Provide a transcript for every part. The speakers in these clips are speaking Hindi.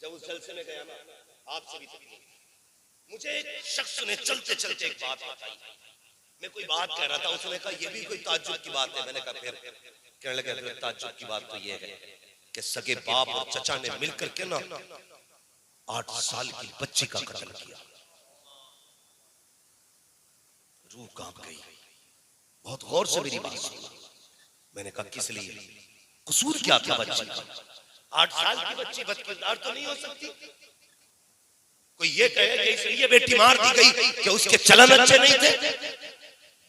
जब उस जलसे में गया ना, आपसे भी तकलीफ, मुझे एक शख्स ने चलते चलते एक बात बताई। मैं कोई बात कह रहा था, उसने कहा ये भी कोई ताज्जुब की बात है। मैंने कहा फिर? कहने लगे फिर ताज्जुब की बात तो ये है कि सगे बाप और चचा ने मिलकर के ना 8 साल की बच्ची का कत्ल किया। रूह कांप गई। बहुत गौर से मेरी बात सुना। मैंने कहा किस लिए, कसूर क्या था बच्ची का? 8 साल की बच्ची बदकिरदार तो नहीं हो सकती। कोई ये कहे कि इसलिए बेटी मार दी गई कि उसके चलन अच्छे नहीं थे,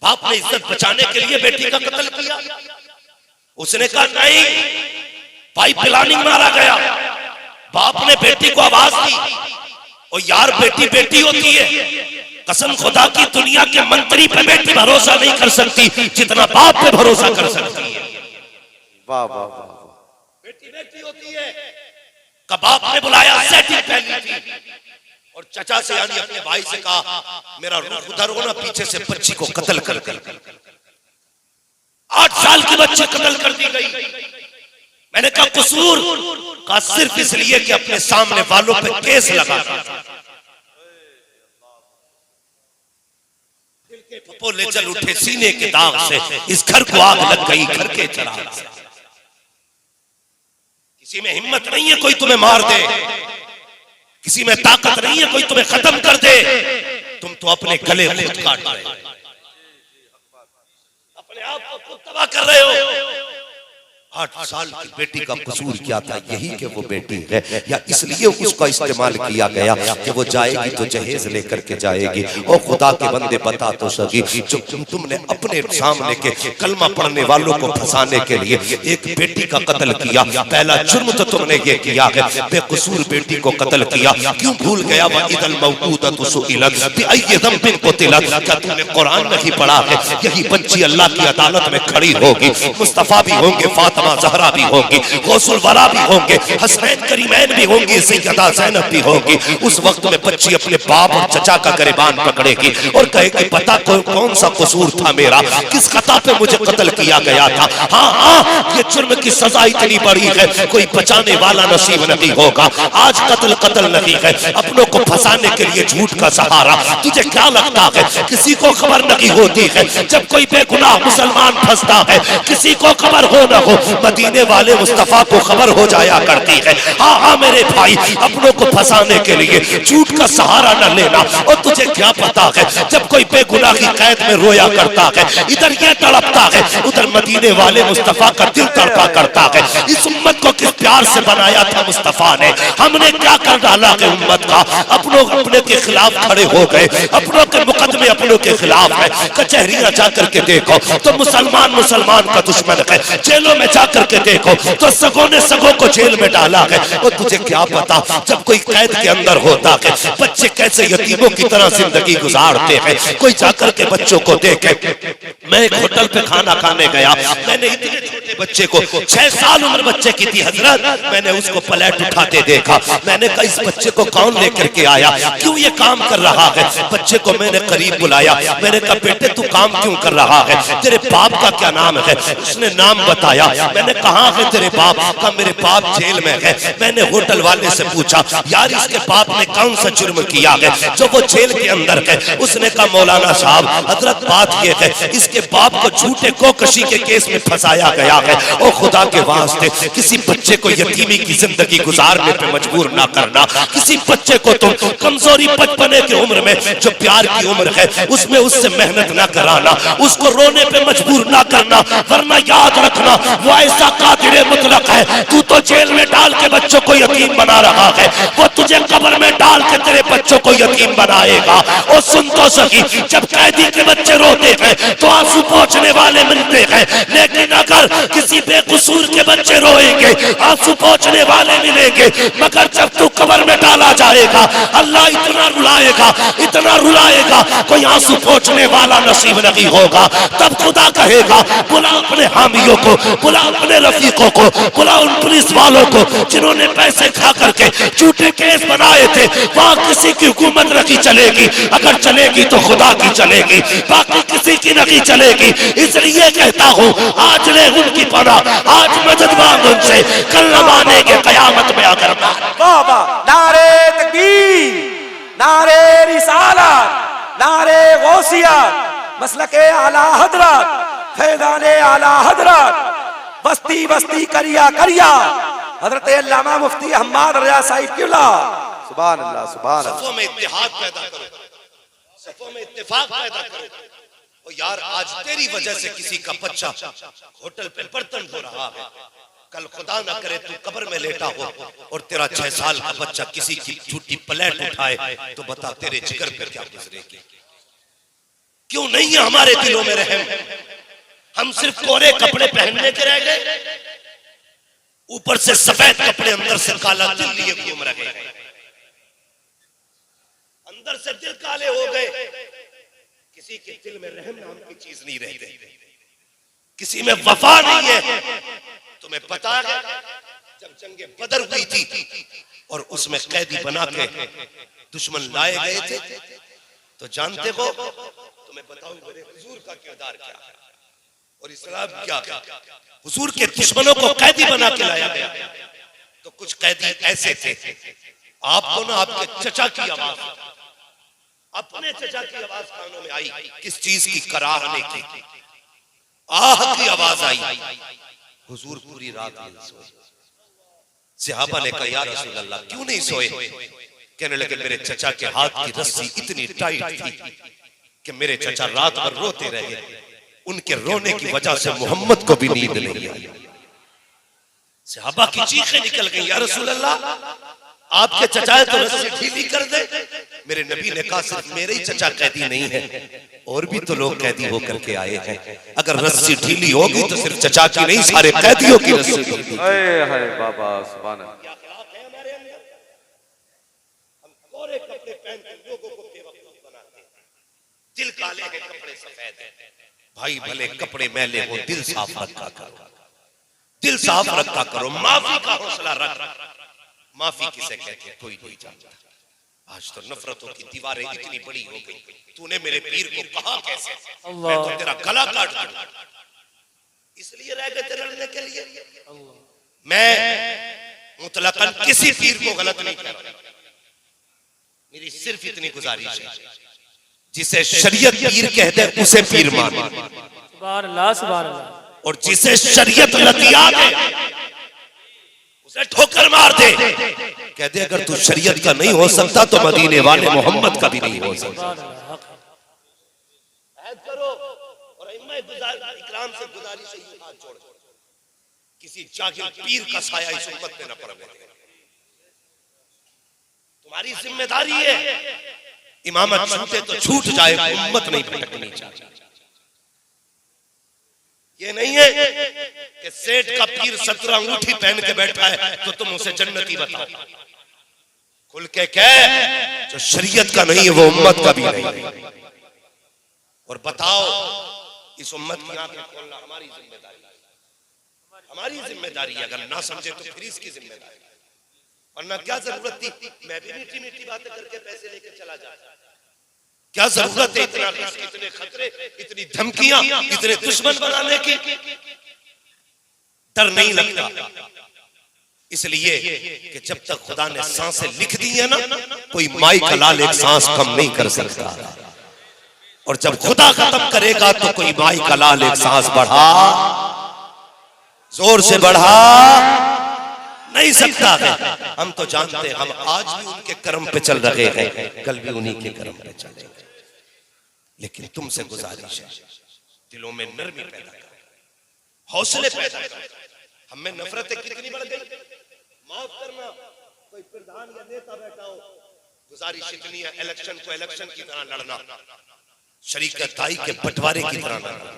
बाप ने इज्जत बचाने के लिए बेटी का कत्ल किया। उसने कहा नहीं, पाइप प्लानिंग मारा गया। बाप ने बेटी को आवाज दी, और यार बेटी बेटी होती है। कसम खुदा की, दुनिया के मंत्री पे बेटी भरोसा नहीं कर सकती जितना बाप पे भरोसा कर सकती है। वाह वाह वाह, बेटी बेटी होती है। का बाप ने बुलाया, सेटिंग पहनी थी, और चचा से यानी अपने भाई से कहा मेरा रूह उधर हो ना, पीछे से बच्ची को कत्ल कर दी। 8 साल की बच्ची कत्ल कर दी गई। मैंने कहा कसूर का सिर्फ इसलिए कि अपने सामने वालों पे केस लगा। दिल के फपोले जल उठे सीने के दाग से, इस घर को आग लग गई घर के चिराग से। किसी में हिम्मत नहीं है कोई तुम्हें मार दे, किसी में ताकत नहीं है कोई तुम्हें खत्म कर दे। तुम तो अपने गले खुद काट रहे हो, अपने आप को खुद तबाह कर रहे हो। 8 साल की बेटी का कसूर क्या था? यही कि वो बेटी है, या इसलिए उसका इस्तेमाल किया गया कि वो जाएगी तो जहेज लेकर के जाएगी। और खुदा के बंदे बता तो सकी, जो तुमने अपने सामने के कलमा पढ़ने वालों को फंसाने के लिए एक बेटी का कत्ल किया, पहला जुर्म तो तुमने ये किया है, बेकसूर बेटी को कत्ल किया। क्यों भूल गया? वइदल मौऊदतु सुइलत बिअय्यि ज़ंबिन क़ुतिलत। क्या तुमने कुरान नहीं पढ़ा है? यही बच्ची अल्लाह की अदालत में खड़ी होगी। मुस्तफा भी होंगे, फातिमा ज़हरा भी होंगी, गौसुल वरा भी होंगे, हसनैन करीमैन भी होंगी, सैयदा ज़ैनब भी होंगी। उस वक्त में बच्ची अपने बाप और चचा का गिरबान पकड़ेगी और कहेगी पता कौन सा कसूर था मेरा, किस खता पे मुझे कत्ल किया गया था। हाँ हाँ, ये जुर्म की सजा इतनी बड़ी है, कोई बचाने वाला नसीब नहीं होगा। आज कत्ल नहीं है, अपनों को फंसाने के लिए झूठ का सहारा। तुझे क्या लगता है किसी को खबर नहीं होती है जब कोई बेगुनाह मुसलमान फंसता है? किसी को खबर हो न हो, मदीने वाले मुस्तफा को खबर हो जाया करती है। हाँ हाँ मेरे भाई, अपनों को फंसाने के लिए झूठ का सहारा न लेना। और तुझे क्या पता है जब कोई बेगुनाही कैद में रोया करता है, इधर ये तड़पता है, उधर मदीने वाले मुस्तफा का दिल तड़पा करता है। इस उम्मत को किस प्यार से बनाया था मुस्तफा ने, हमने क्या कर डाला है उम्मत का? अपनों अपने के खिलाफ खड़े हो गए, अपनों के मुकदमे अपनों के खिलाफ है। कचहरियां जाकर के देखो तो मुसलमान मुसलमान का दुश्मन है, जेलों में जाकर के देखो तो सगों ने सगों को जेल में डाला है। और तुझे क्या पता जब कोई कैद के अंदर होता है बच्चे कैसे यतीमों की तरह जिंदगी गुजारते हैं। कोई जाकर के बच्चों को देखे। मैं एक होटल पे खाना खाने गया, मैंने इतने छोटे बच्चे को, 6 साल उम्र बच्चे की थी हजरत, मैंने उसको प्लेट उठाते देखा। मैंने कहा इस बच्चे को कौन लेकर के आया, क्यों ये काम कर रहा है? बच्चे को मैंने करीब बुलाया, मैंने कहा बेटे तू काम क्यों कर रहा है, तेरे बाप का क्या नाम है? उसने नाम बताया। मैंने कहा है तेरे बाप का? मेरे बाप जेल में है। मैंने होटल वाले से पूछा यार इसके बाप ने कौन सा जुर्म किया है जो वो जेल के अंदर है? उसने कहा मौलाना साहब हजरत बात ये है इसके बाप को झूठे कोकशी के केस में फंसाया गया है। और खुदा के वास्ते किसी बच्चे को यतीमी की जिंदगी गुजारने पे मजबूर ना करना। किसी बच्चे को तुम कमजोरी बचपने की उम्र में जो प्यार की उम्र है उसमें उससे मेहनत ना कराना, उसको रोने पे मजबूर ना करना, वरना याद रखना वो ऐसा कादिर मुतलक है। तू तो जेल में डाल के बच्चों को यतीम बना रहा है, वो तुझे कब्र में डाल के तेरे बच्चों को यतीम बनाएगा। और सुन तो सही, जब कैदी के बच्चे रोते हैं तो आंसू पोंछने वाले मिलते हैं, लेकिन अगर किसी बेकसूर के बच्चे रोएंगे आंसू पोंछने वाले मिलेंगे। मगर जब तू कब्र में डाला रुला जाएगा, अल्लाह इतना रुलाएगा कोई आंसू पोंछने वाला नसीब नहीं होगा। तब खुदा कहेगा बुला अपने हामियों को, बुला अपने रफीकों को, बुला उन पुलिस वालों को जिन्होंने पैसे खा करके झूठे केस बनाए थे। वहां किसी की हुकूमत नहीं चलेगी, अगर चलेगी तो खुदा की चलेगी, बाकी किसी की नहीं चलेगी। इसलिए कहता हूं आज ले उनकी पनाह, आज मदद मांग उनसे, कल न मानेंगे कयामत में अगर वाह वाह, नारे तकबीर, नारे रिसालत, नारे गौसियत, मसलके आला हजरत, फैज़ाने आला हजरत, बस्ती बस्ती करिया करिया, हजरत अल्लामा मुफ्ती हम्माद रज़ा साहिब क़िबला। सुभान अल्लाह, सुभान अल्लाह। सफों में इत्तेहाद पैदा करो, सफों में इत्तेफाक पैदा करो। और यार आज तेरी वजह से किसी का बच्चा होटल पे बर्तन धो रहा है, कल खुदा ना करे तू कब्र में लेटा हो और तेरा 6 साल का बच्चा किसी की झूठी प्लेट उठाए, तो बता तेरे जिगर पे क्या गुजरेगी। क्यों नहीं है हमारे दिलों में रहम? हम सिर्फ कोरे कपड़े पहनने के रह गए, ऊपर से सफेद कपड़े, अंदर से काला दिल लिए घूम रहे हैं। अंदर से दिल काले हो गए, किसी के दिल में रहम नाम की चीज नहीं रहती, किसी में वफा नहीं है। तुम्हें पता है जब जंगे बदर हुई थी और उसमें कैदी बना के दुश्मन लाए गए थे, तो जानते हो, तुम्हें बताऊं मेरे हुजूर का किरदार क्या है और इस्लाम क्या है। हुजूर के दुश्मनों को कैदी बना के लाया गया, तो कुछ कैदी ऐसे थे, आपको ना आपके चचा की आवाज, अपने चचा की आवाज कानों में आई, किस चीज की? कराहने की, आह की आवाज आई। हुजूर पूरी रात नहीं सोए। सहाबा ने कहा या रसूल अल्लाह क्यों नहीं सोए? कहने लगे मेरे चचा के हाथ की रस्सी इतनी टाइट थी कि मेरे चचा रात भर रोते रहे, उनके रोने की वजह से मोहम्मद को भी नींद नहीं आई। सहाबा की चीखें निकल गई, या रसूल अल्लाह आपके चचा है तो रस्सी ढीली कर दे। मेरे नबी ने कहा सिर्फ मेरे ही चचा कैदी नहीं है, और भी तो लोग कैदी होकर के आए हैं। अगर रस्सी ढीली होगी तो सिर्फ चचा की नहीं, सारे कैदियों की रस्सी ढीली। हाय बाबा, सुभान अल्लाह। हम कोरे कपड़े पहन कर लोगों को बेवकूफ बनाते हैं, दिल काले हैं, कपड़े सफेद हैं। भाई भले कपड़े मैले हो, दिल साफ रखा करो, दिल साफ रखा करो, माफी का हौसला रख। माफी किसे कहते हैं कोई नहीं जानता। आज तो नफरतों की दीवारें इतनी बड़ी हो गई, तूने मेरे पीर को कहा कैसे, मैं तो तेरा गला काट दूं, इसलिए रह गए थे लड़ने के लिए। मैं मुतलकन किसी पीर को गलत नहीं कह रहा, मेरी सिर्फ इतनी गुजारिश है, जिसे शरीयत पीर कहते हैं उसे पीर मानो, सुभान अल्लाह, सुभान अल्लाह। और जिसे शरीयत लतिया दे उसे ठोकर मार दे। कहते अगर तू शरीयत का नहीं हो सकता तो मदीने वाले मोहम्मद का भी नहीं हो सकता। करो और इकराम से गुजारिश है, हाथ जोड़, किसी जाहिल पीर का साया इस उम्मत में न पड़ने दे। तुम्हारी जिम्मेदारी है, इमामत छूटे तो छूट जाए, उम्मत नहीं भटकनी चाहिए। ये नहीं है कि सेठ का पीर 17 अंगूठी पहन के बैठा है तो तुम उसे जन्नती बताओ। खुल के कह, जो शरीयत का नहीं है वो उम्मत का भी नहीं। और बताओ इस उम्मत की आंखें खोलना हमारी जिम्मेदारी है, हमारी जिम्मेदारी है। अगर ना समझे तो फिर इसकी जिम्मेदारी, वरना क्या जरूरत थी मैं भी मीठी मीठी बातें करके पैसे लेकर चला जाता। क्या जरूरत है इतना रिस्क, इतने खतरे, इतनी धमकियां, इतने दुश्मन बनाने की? डर नहीं लगता, इसलिए कि जब तक खुदा ने सांसें लिख दी है ना, कोई माई का लाल एक सांस कम नहीं कर सकता, और जब खुदा खत्म करेगा तो कोई माई का लाल एक सांस बढ़ा, जोर से बढ़ा नहीं सकता है। हम तो जानते हैं, हम आज भी उनके कर्म पे चल रहे हैं, कल भी उन्हीं के कर्म पे चलेंगे। लेकिन तुमसे गुजारिश है, दिलों में नरमी पैदा करो, हौसले पैदा करो। हमें नफरतें कितनी बढ़ गई, माफ करना, कोई प्रधान या नेता बैठा हो, गुजारिश इतनी है इलेक्शन को इलेक्शन की तरह लड़ना, शरीकताई के बंटवारे की तरह लड़ना।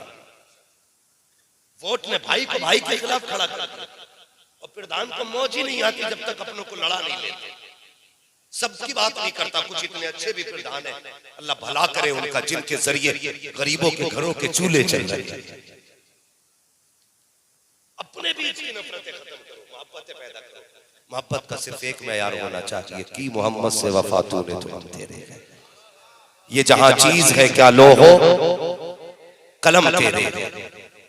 वोट ने भाई को भाई के खिलाफ खड़ा कर, और प्रधान को मौज ही नहीं आती जब तक अपनों को लड़ा नहीं लेते। सबकी बात नहीं करता, कुछ इतने अच्छे भी प्रधान है, अल्लाह भला करे उनका, जिनके जरिए गरीबों के घरों के चूल्हे चल रहे हैं। अपने बीच की नफरतें खत्म करो, मोहब्बतें पैदा करो। मोहब्बत का सिर्फ एक मैयार होना चाहिए कि मोहम्मद से वफा तूने तो हम तेरे हैं। ये जहां चीज है क्या लो हो कलम तेरे।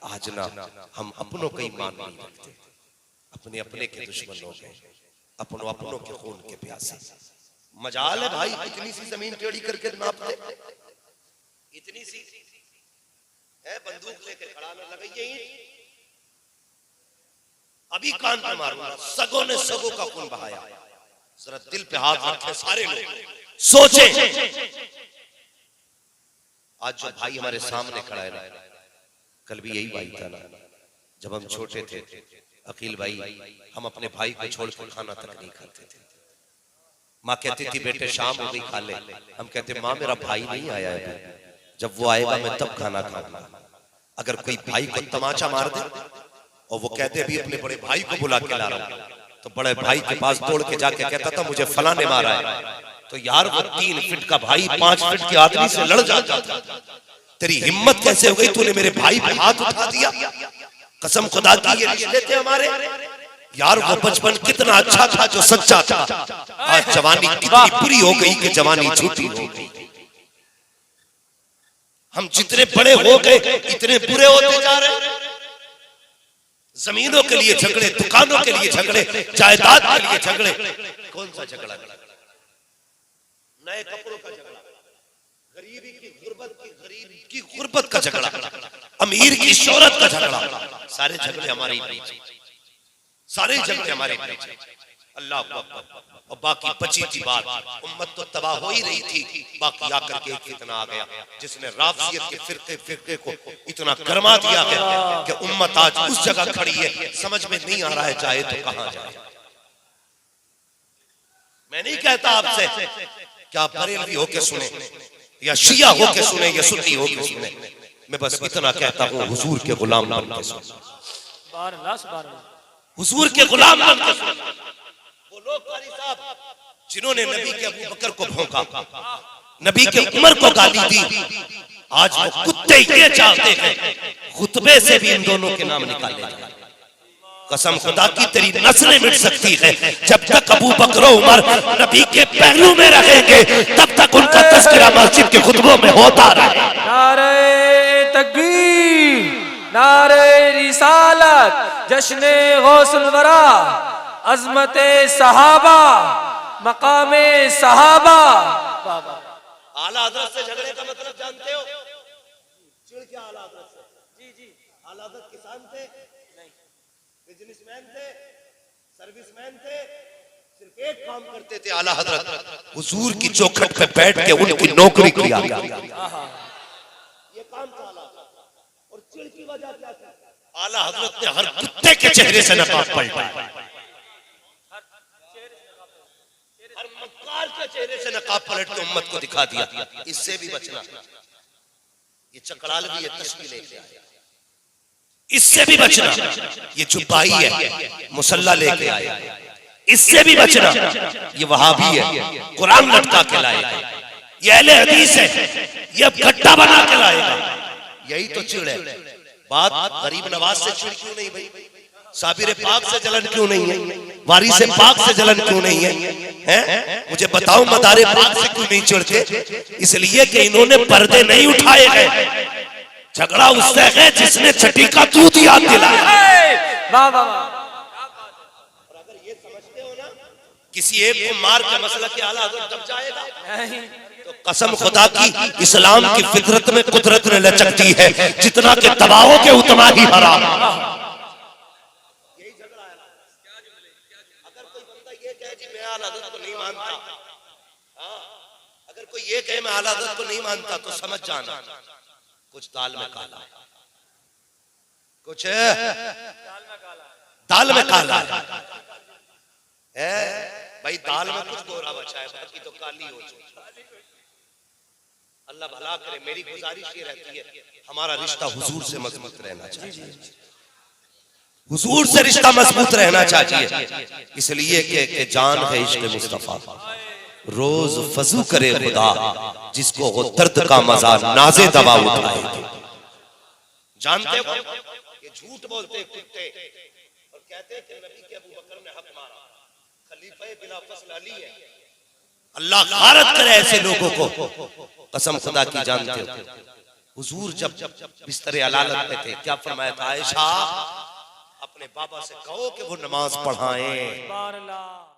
आज ना हम अपनों का ईमान नहीं रखते, अपने अपने के दुश्मन हो गए, अपनों के खून के प्यासे। मजाल है भाई, इतनी सी जमीन टेढ़ी करके नाप दे, इतनी सी है, बंदूक लेके खड़ा ना लगाइए, अभी कान पे मारूंगा। सगों ने सगों का खून बहाया। जरा दिल पे हाथ रखे सारे लोग, सोचे। आज जो भाई हमारे सामने खड़ा है ना, कल भी यही भाई था ना। जब हम छोटे थे अकील भाई, हम अपने भाई को छोड़कर खाना तक नहीं खाते थे। माँ कहती थी बेटे शाम हो गई खा ले, हम कहते माँ मेरा भाई नहीं आया है, जब वो आएगा मैं तब खाना खाऊंगा। अगर कोई भाई को तमाचा मार दे और वो कहते अभी अपने बड़े भाई को बुला के ला रहा हूं, तो बड़े भाई के पास दौड़ के जाके कहता था मुझे फला ने मारा है। तो यार वो 3 फीट का भाई 5 फीट के आदमी से लड़ जाता था। तेरी हिम्मत कैसे हो गई, तूने मेरे भाई पे हाथ उठा दिया। कसम खुदा की ये रिश्ते थे हमारे। यार वो बचपन कितना अच्छा था जो सच्चा था। आज जवानी कितनी बुरी हो गई कि जवानी झूठी हो गई। हम जितने बड़े हो गए इतने बुरे होते जा रहे। जमीनों के लिए झगड़े, दुकानों के लिए झगड़े, जायदाद के लिए झगड़े। कौन सा झगड़ा? नए कपड़ों का झगड़ा, गरीबी की गुर्बत का झगड़ा, अमीर की शोहरत का झगड़ा। सारे झगड़े हमारे बीच, सारे झगड़े हमारे बीच। अल्लाह अकबर। और बाकी बची थी बात, उम्मत तो तबाह हो ही रही थी, बाकी आकर के एक इतना आ गया जिसने राफियत के फिरके को इतना गरमा दिया है कि उम्मत आज उस जगह खड़ी है, समझ में नहीं आ रहा है जाए तो कहां जाए। मैं नहीं कहता आपसे क्या आप बरेलवी होके सुने या शिया होके सुने या सुन्नी होके सुने, मैं बस इतना कहता हूं हुजूर के गुलाम बन के सुने, हुजूर के गुलाम बन के सुने। वो लोग कारी साहब जिन्होंने नबी के अबू बकर को भौंका, नबी के उमर को गाली दी, आज वो कुत्ते ये चाहते हैं खुतबे से भी इन दोनों के नाम निकाले जाए। कसम खुदा की तेरी नस्लें मिट सकती है, जब तक अबू बकर उमर नबी के पहलू में रहेंगे तब तक उनका तज़किरा मस्जिद के खुतबों में होता रहे। नारे तकबीर, नारे रिसालत, जश्ने गौसुल वरा, अज़मते सहाबा, मकामे सहाबा। आला हज़रत से झगड़े का मतलब जानते हो? चिढ़ के आला हज़रत से। जी जी, आला हज़रत किसान थे नहीं, बिजनेसमैन थे, सर्विसमैन थे, सिर्फ एक काम करते थे आला हज़रत हुजूर की चौखट पे बैठ के उनकी नौकरी किया। ये काम था आला हज़रत। और चिढ़ की वजह क्या थी? आला हज़रत ने हर कुत्ते के चेहरे से नकाब पलटा, हर मक्कार के चेहरे से नकाब पलट के उम्मत को दिखा दिया। इससे भी बचना, ये चकड़ाल भी ये तस्वीर लेके आया, इससे भी बचना। ये जुब्बाई है मुसल्ला लेके आया, इससे भी बचना। ये वहाबी है कुरान लटका के लाएगा, ये अहले हदीस है ये अब गड्ढा बना के लाएगा। यही तो चिढ़ है। बात गरीब नवाज से चिढ़ क्यों नहीं भाई? साबिर पाक से जलन क्यों नहीं है? वारिस से पाक से जलन क्यों नहीं है? मुझे बताओ मदारे पाक से क्यों नहीं चिढ़ते? इसलिए कि इन्होंने पर्दे नहीं उठाए गए। झगड़ा उससे है जिसने छठी का दूध याद दिलाया। वाह वाह। और अगर ये समझते हो ना किसी एक को मार के मसला के आला हज़रत दब जाएगा, तो कसम खुदा की इस्लाम की फितरत में कुदरत ने लचक दी है, जितना के दबाओगे उतना ही हराम। यही झगड़ा है। अगर कोई बंदा ये कहे कि मैं आला हज़रत को नहीं मानता, अगर कोई ये कहे मैं आला हज़रत को नहीं मानता, तो समझ जाना कुछ दाल में काला है, कुछ दाल में काला है। भाई दाल में कुछ गोरा बचा है, बाकी तो काली हो चुकी। अल्लाह भला करे। मेरी गुजारिश ये रहती है हमारा रिश्ता हुजूर से मजबूत रहना चाहिए, हुजूर से रिश्ता मजबूत रहना चाहिए, इसलिए कि जान है इश्क मुस्तफा। रोज फजू करे खुदा, जिसको वो दर्द का मजा नाजे दवा उठाएगी। जानते हो ये झूठ बोलते कुत्ते और कहते हैं कि नबी के अबू बकर ने हक मारा, खलीफा बिला फसल अली है। अल्लाह गारत करे ऐसे लोगों को, कसम खुदा की। जानते हो हुजूर जब बिस्तरे अलालत में थे, क्या फरमाया था? आयशा, अपने बाबा से कहो कि वो नमाज पढ़ाएं। सुभान अल्लाह।